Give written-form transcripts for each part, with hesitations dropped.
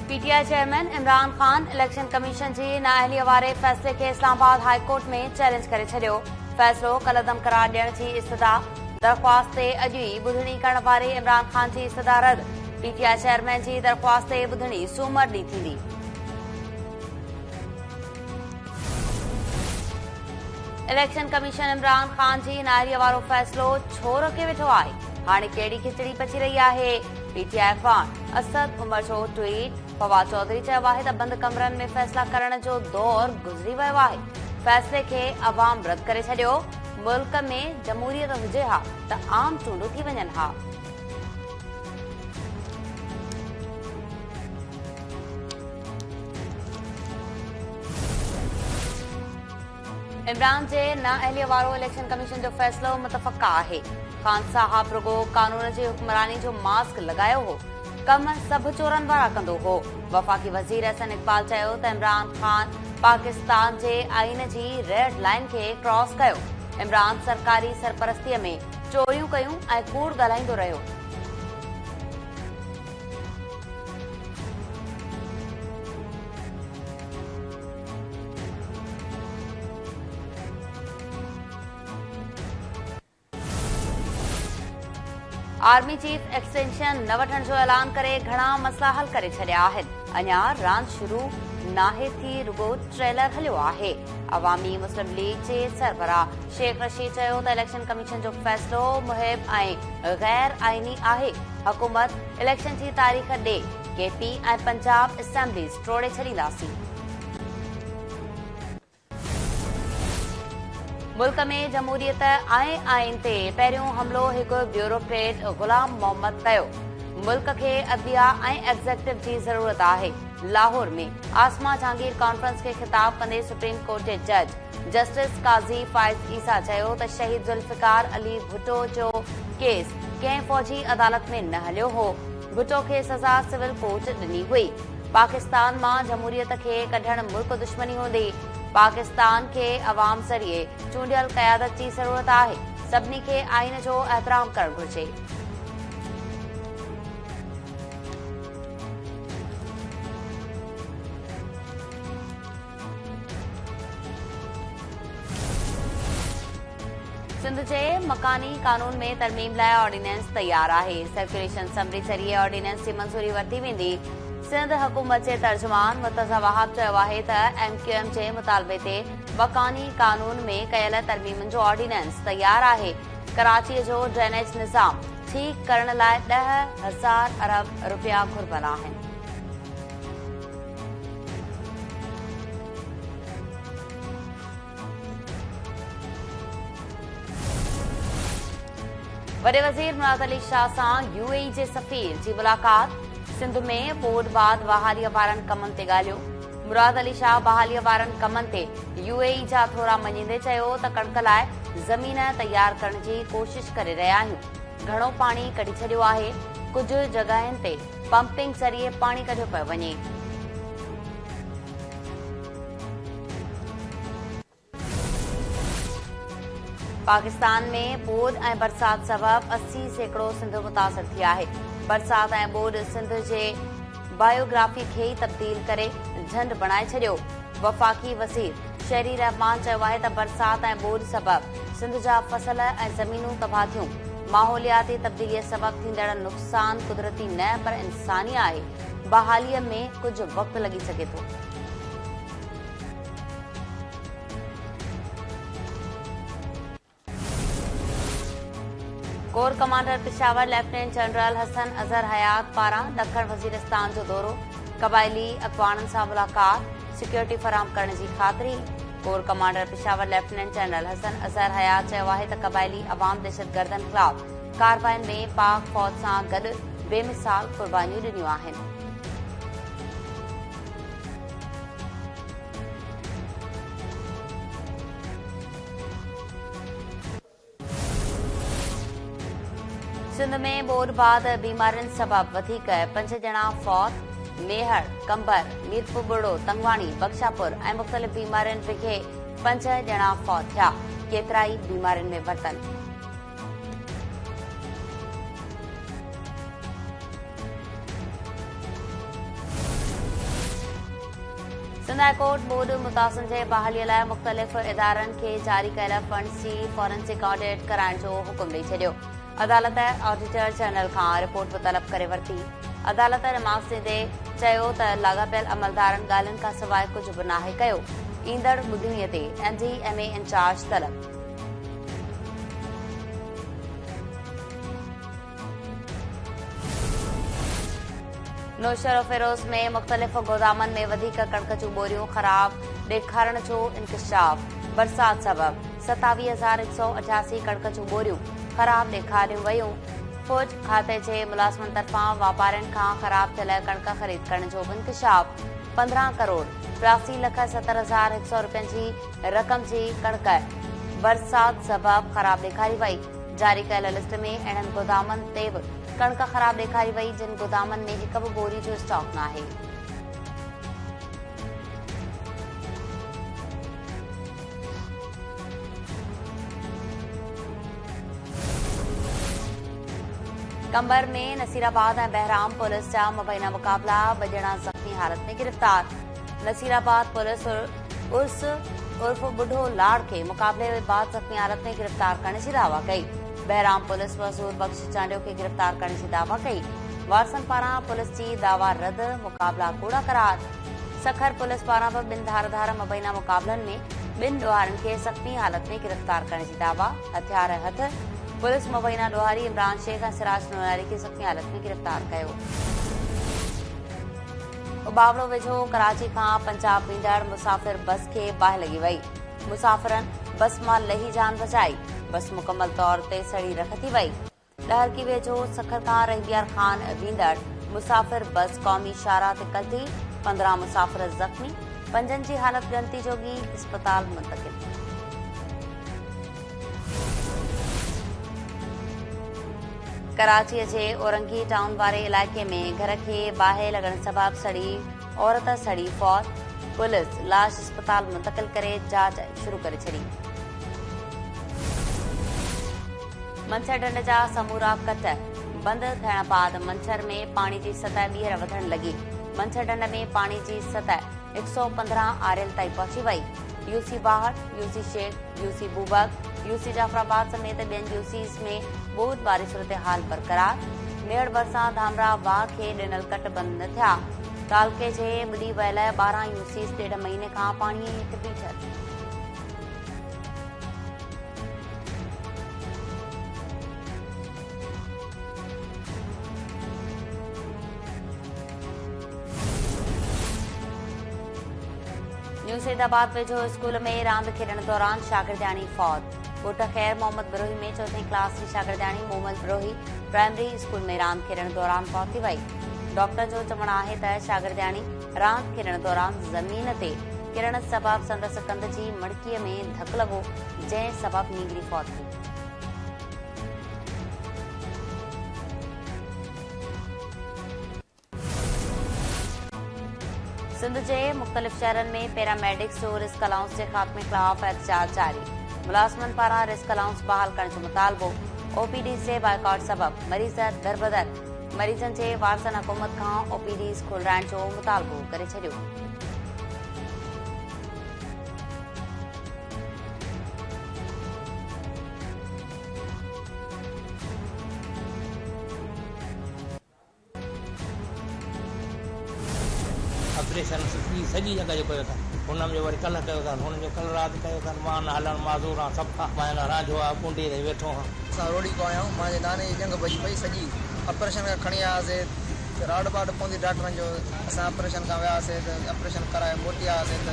PTI chairman Imran Khan election commission जी नाअहलीअ वारे फ़ैसिले खे इस्लामाबाद हाई कोर्ट में चैलेंज करे छॾियो। फ़ैसिलो कलदम करार ॾियण जी इस्तदा दरख़्वास्त ते अॼु ई ॿुधणी करण वारे इमरान खान जी इस्तदा रद्द। पीटीआई चेयरमैन जी दरख़्वास्त ते ॿुधणी सूमर ॾींहुं थींदी। इलेक्शन कमीशन इमरान खान जी नाअहलीअ वारो फ़ैसिलो छो रोके वेठो आहे? हाणे कहिड़ी खिचड़ी पची रही आहे? पीटीआई अख़बार असद उमर जो ट्वीट। फवाद चौधरी चयो आहे त बंद कमरनि में फ़ैसिला करण जो दौर गुज़री वियो आहे। फ़ैसिले खे अवाम रद्द करे छॾियो। मुल्क में जमहूरियत हुजे हा त आम चूंडूं थी वञनि हा। इमरान जे नाअहलीअ वारो इलेक्शन कमीशन जो फ़ैसिलो मुतफ़क़ा आहे। खान साहब रुगो कानून जी हुक्मरानी जो मास्क लगायो हो, कम सभु चोरनि वारा कंदो हो। वफ़ाक़ी वज़ीर अहसन इक़बाल चयो त इमरान खान पाकिस्तान जे आइन जी रेड लाइन खे क्रॉस कयो। इमरान सरकारी सरपरस्तीअ में चोरियूं कयूं ऐं कूड़ ॻाल्हाईंदो रहियो। आर्मी चीफ एक्सटेंशन न वठण जो ऐलान करे घणा मसला हल करे छॾिया आहिनि। अञा रांदि शुरू नाहे थी, रुगो ट्रेलर हलियो आहे। अवामी मुस्लिम लीग जे सरबराह शेख रशीद चयो त इलेक्शन कमीशन जो फ़ैसिलो मुहिब ऐं गैर आइनी आहे। हुकूमत इलेक्शन जी तारीख़ ॾे केपी ऐं पंजाब असेंबलीज़ टोड़े छॾींदासीं। मुल्क में जमहूरियत ऐं आइन ते पहिरियों हमिलो हिकु ब्यूरोक्रेट ग़ुलाम मोहम्मद कयो। मुल्क खे अदलिया ऐं एग्ज़ेक्टिव जी ज़रूरत आहे। लाहौर में आसमा जहांगीर कॉन्फ्रेंस खे ख़िताब कंदे सुप्रीम कोर्ट जे जज जस्टिस काज़ी फ़ाइज़ ईसा चयो त शहीद ज़ुल्फ़िकार अली भुट्टो जो केस कंहिं फ़ौजी अदालत में न हलियो हो। भुट्टो खे सज़ा सिविल कोर्ट ॾिनी हुई। पाकिस्तान मां जमहूरियत खे कढण मुल्क दुश्मनी हूंदी। पाकिस्तान खे अवाम ज़रिए चूंडियल क़यादत जी ज़रूरत आहे। सभिनी खे आइन जो एहतराम करणु घुर्जे। सिंध जे मकानी कानून में तरमीम लाइ ऑर्डिनेंस तैयार आहे। सर्कुलेशन समरी ज़रिए ऑर्डिनेंस जी मंज़ूरी वरिती वेंदी। सिंध हुकूमत जे तर्जुमान मुर्तज़ा वहाब चयो आहे त MQM जे मुतालबे ते मकानी कानून में कयल तरमीमुनि जो ऑर्डिनेंस तैयार आहे। कराचीअ जो ड्रेनेज निज़ाम ठीक करण लाइ 10,000 अरब रुपया घुर्बल आहिनि। वॾे वज़ीर मुराद अली शाह सां UAE जे सफ़ीर जी मुलाक़ात। सिंध में बोड बाद बहालीअ वारनि कमनि ते ॻाल्हियो। मुराद अली शाह बहालीअ वारनि कमनि ते UAE जा थोरा मञींदे चयो त कणक लाइ ज़मीन तैयार करण जी कोशिश करे रहिया आहियूं। घणो पाणी कढी छॾियो आहे। कुझु जॻहियुनि ते पंपिंग ज़रिए पाणी कढियो पियो वञे। पाकिस्तान में बोड ऐं बरसात सबबि 80% सिंध मुतासिर थी आहे। बरसात ऐं बोड सिंध जे बायोग्राफी खे ई तब्दील करे झंड बणाए छॾियो। वफ़ाक़ी वज़ीर शहरी रहमान चयो आहे त बरसात ऐं बोड सबबि सिंध जा फसल ऐं ज़मीनूं तबाह थियूं। माहौलियाती तब्दीलीअ सबबि थींदड़ नुक़सान कुदरती न पर इंसानी आहे। बहालीअ में कुझु वक़्तु लॻी सघे थो। Corps commander Peshawar lieutenant general Hasan Azhar Hayat पारां ॾखण वज़ीरिस्तान जो दौरो। क़बाइली अॻवाननि सां मुलाक़ात, सिक्योरिटी फराहम करण जी ख़ातिरी। Corps commander Peshawar lieutenant general Hasan Azhar Hayat चयो आहे त क़बाइली अवाम दहशतगर्दनि ख़िलाफ़ कार्रवाइनि में पाक फ़ौज सां गॾु बेमिसाल क़ुर्बानियूं ॾिनियूं आहिनि। सिंध में बोड बाद बीमारियुनि सबबि वधीक 5 ॼणा फौत। मेहर, कंबर, मीरपुर बुड़ो, तंगवाणी, बख्शापुर ऐं मुख़्तलिफ़ बीमारियुनि विघे 5 ॼणा फौत थिया। केतिराई बीमारियुनि में वरतन। सिंध हाई कोर्ट बोर्ड मुतासिन जे बहालीअ लाइ मुख़्तलिफ़ इदारनि खे जारी कयल फंड्स जी फॉरेंसिक ऑडिट कराइण जो हुकुम ॾेई छॾियो। अदालत ऑडिटर जनरल खां रिपोर्ट बि तलब करे वरिती। अदालत रिमार्क्स ॾींदे चयो त लाॻापियल अमलदारनि ॻाल्हियुनि खां सवाइ कुझु बि नाहे कयो। ईंदड़ ॿुधणीअ ते NDMA इंचार्ज तलब। नौशहर फिरोज में मुख़्तलिफ़ गोदामनि में वधीक कणक जूं बोरियूं ख़राब ॾेखारण जो इंकशाफ। बरसात सबब 27,188 कणक जूं बोरियूं ख़राब ॾेखारियूं वयूं। फौज खाते जे मुलाज़िमनि तरफ़ां वापारियुनि खां ख़राब थियल कणक ख़रीद करण जो इंकशाफ। 15 करोड़ 82,70,100 रुपयनि जी रक़म जी कणक बरसात सबब ख़राब ॾेखारी वई। जारी कयल लिस्ट में अहिड़नि गोदामनि ते बि कणक ख़राब ॾेखारी वई जिन गोदामनि में हिक बि बोरी जो स्टॉक नाहे। कंबर में नसीराबाद ऐं बहराम पुलिस जा मुबैना मुक़ाबला। 2 ॼणा ज़ख़्मी हालत में गिरफ़्तार। नसीराबाद पुलिस उर्फ बुढ़ो लाड़ खे मुक़ाबले बाद ज़ख़्मी हालत में गिरफ़्तार करण जी दावा कई। बहराम पुलिस मज़ूर बख्श चांडियो खे गिरफ़्तार करण जी दावा कई। वारसनि पारां पुलिस जी दावा रद्द, मुक़ाबला कूड़ा करार। सखर पुलिस पारां बि 2 धारदार मुबैना मुक़ाबलनि में 2 ॾोहारियुनि खे ज़ख़्मी हालत में गिरफ़्तार करण जी दावा। हथियार हथ पुलिस मुबैना ॾोहारी इमरान शेख ऐं सिराज नूरानी खे ज़ख़्मी हालत में गिरफ़्तार कयो। उबावड़ो वेझो कराची खां पंजाब वेंदड़ मुसाफ़िर बस खे बाहि लॻी वई। मुसाफ़िरनि बस मां लही जान बचाई। बस मुकमल तौर ते सड़ी रख थी वई। डहरकी वेझो सखर खां रहीबियार खान वेंदड़ मुसाफ़िर बस क़ौमी शाहराह ते कल्ही। 15 मुसाफ़िर ज़ख़्मी, 5 जी हालत ॻणती जोगी अस्पताल मुंतक़िल। कराचीअ जे औरंगी टाउन वारे इलाइक़े में घर खे बाहि लॻण सबबि सड़ी औरत सड़ी फौत। पुलिस लाश अस्पताल मुंतक़िल करे जांच शुरू करे छॾी। मंछर ढंढ जा समूरा कट बंद थियण बाद मंछर में पानी जी सतह ॿीहर वधण लॻी। मंछर ढंढ में पानी जी सतह 115 आरियल ताईं पहुची वई। UC 62, UC Sheikh, UC बूबक, UC Jafrabad समेत ॿियनि UCs में ॿोॾ वारी सूरत-हाल बरक़रार। मेड़ भरिसां धामरा वाह खे ॾिनल कट बंदि न थिया। तालके जे ॿुॾी वियल 12 UCs 1.5 महीने खां पाणीअ हेठि बीठल। न्यू सैदाबाद वेझो स्कूल में रांदि खेॾण दौरान शागिर्दियाणी फौत। कोट ख़ैर मोहम्मद बिरोही में 4हीं क्लास जी शागिर्दियाणी मोहम्मद बिरोही प्राइमरी स्कूल में रांदि खेॾण दौरान फौत थी वई। डॉक्टर जो चवणु आहे त शागिर्दियाणी रांदि खेॾण दौरान ज़मीन ते किरण सबबि संदसि कंध जी मणकीअ में धकु लॻो, जंहिं सबबि नींगरी फौत थी। सिंध जे मुख़्तलिफ़ शहरनि में पैरामेडिक्स जो रिस्क अलाउंस जे ख़ात्मे ख़िलाफ़ एहतजाज जारी। मुलाज़िमनि पारां रिस्क अलाउंस बहाल करण जो मुतालबो। OPDs जे बाइकॉट सबबि मरीज़ दरबदर। मरीज़नि जे वारसनि हुकूमत खां OPDs खोलाइण जो मुतालबो करे छॾियो। ऑपरेशन सॼी जॻह जो कयो अथनि, हुन जो वरी कल्ह कयो अथनि, हुनजो कल्ह राति कयो अथनि। मां न हलणु माज़ूर आहे, सभु खां मां रांझो आहे, कुंडी ते वेठो आहियां। असां रोड़ी खां आया आहियूं, मुंहिंजे नाने जी जंग बची पई सॼी। ऑपरेशन खां खणी आयासीं, राड बाड पवंदी डॉक्टरनि जो। असां ऑपरेशन खां वियासीं त ऑपरेशन कराए मोटी आयासीं त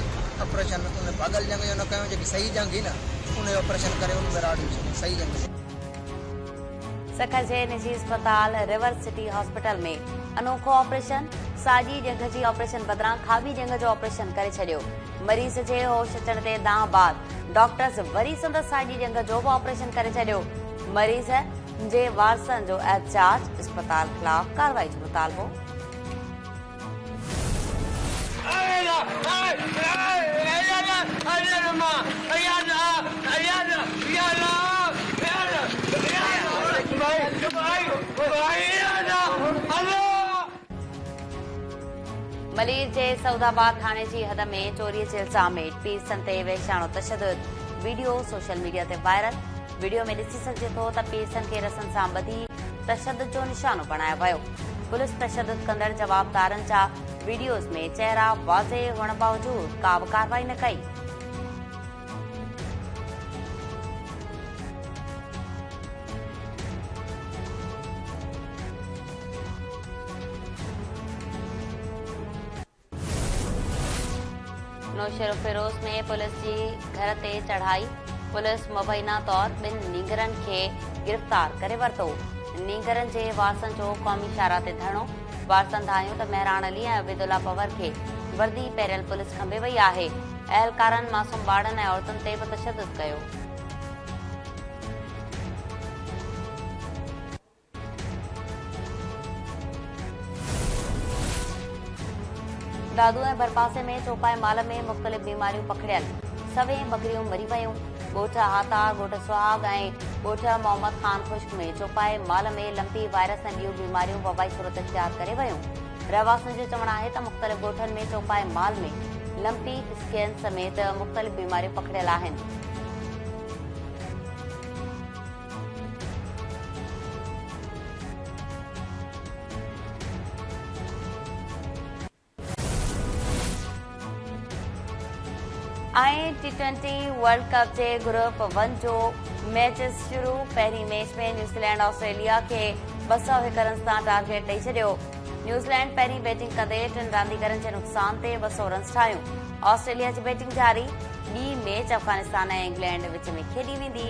ऑपरेशन उन पागल जंग जो न कयूं, जेकी सही जंग हुई न उन जो ऑपरेशन करे उन में राड विझी सही जंग। सखर जे निजी अस्पताल रिवर सिटी हॉस्पिटल में अनोखो ऑपरेशन। साॼी जंग जी ऑपरेशन बदिरां खाॿी जंग जो ऑपरेशन करे छॾियो। मरीज़ जे होश अचण ते दांह बाद डॉक्टर्स वरी संदसि साॼी जंग जो बि ऑपरेशन करे छॾियो। मरीज़ जे वारसनि जो एहतजाज, अस्पताल ख़िलाफ़ कार्रवाई जो मुतालबो। मलीर जे सऊदाबाद थाने जी हद में चोरी जे इल्ज़ाम में पीरसनि ते वेश्याणो तशद्दुद वीडियो सोशल मीडिया ते वायरल। वीडियो में ॾिसी सघिजे थो त पीरसनि खे रसनि सां ॿधी तशद्दुद जो निशानो बणायो वियो। पुलिस तशद्दुद कंदड़ जवाबदारनि जा वीडियोज़ में चेहरा वाज़े हुअण बावजूद का बि कार्रवाई न कई। नौशेरो फिरोज में पुलिस जी घर ते चढ़ाई। पुलिस मुबैना तौर 2 नींगरनि खे गिरफ़्तार करे वरितो। नींगरनि जे वारसनि जो क़ौमी शाहरा ते धरणो। वारसनि धायूं त मेहरान अली ऐं अबीदुल्ला पवर खे वर्दी पहिरियल पुलिस खंबे वई आहे। अहलकारनि मासूम ॿारनि ऐं औरतुनि ते बि तशद्दुद कयो। दादू ऐं भरपासे में चौपाए माल में मुख़्तलिफ़ बीमारियूं पकड़ियल। सवे बकरियूं मरी वयूं। ॻोठ हाता, ॻोठ सुहाग ऐं ॻोठ मोहम्मद खान खुश्क में चौपाए माल में लंपी वायरस ऐं ॿियूं बीमारियूं वबाई सूरत इख्तियार करे वयूं। रहवासियुनि जो चवणु आहे त मुख़्तलिफ़ ॻोठनि में चौपाए माल में लंपी स्किन समेत मुख़्तलिफ़ बीमारियूं पकड़ियल आहिनि। T20 वर्ल्ड कप जे ग्रुप 1 जो मैचेस शुरू। पहिरीं मैच में न्यूज़ीलैंड ऑस्ट्रेलिया खे 201 रन सां टारगेट ॾेई छॾियो। न्यूज़ीलैंड पहिरीं बैटिंग कंदे 3 रांदीगरनि जे नुक़सान ते 200 रन ठाहियूं। ऑस्ट्रेलिया जी बैटिंग जारी। ॿी मैच अफगानिस्तान ऐं इंग्लैंड विच में खेॾी वेंदी।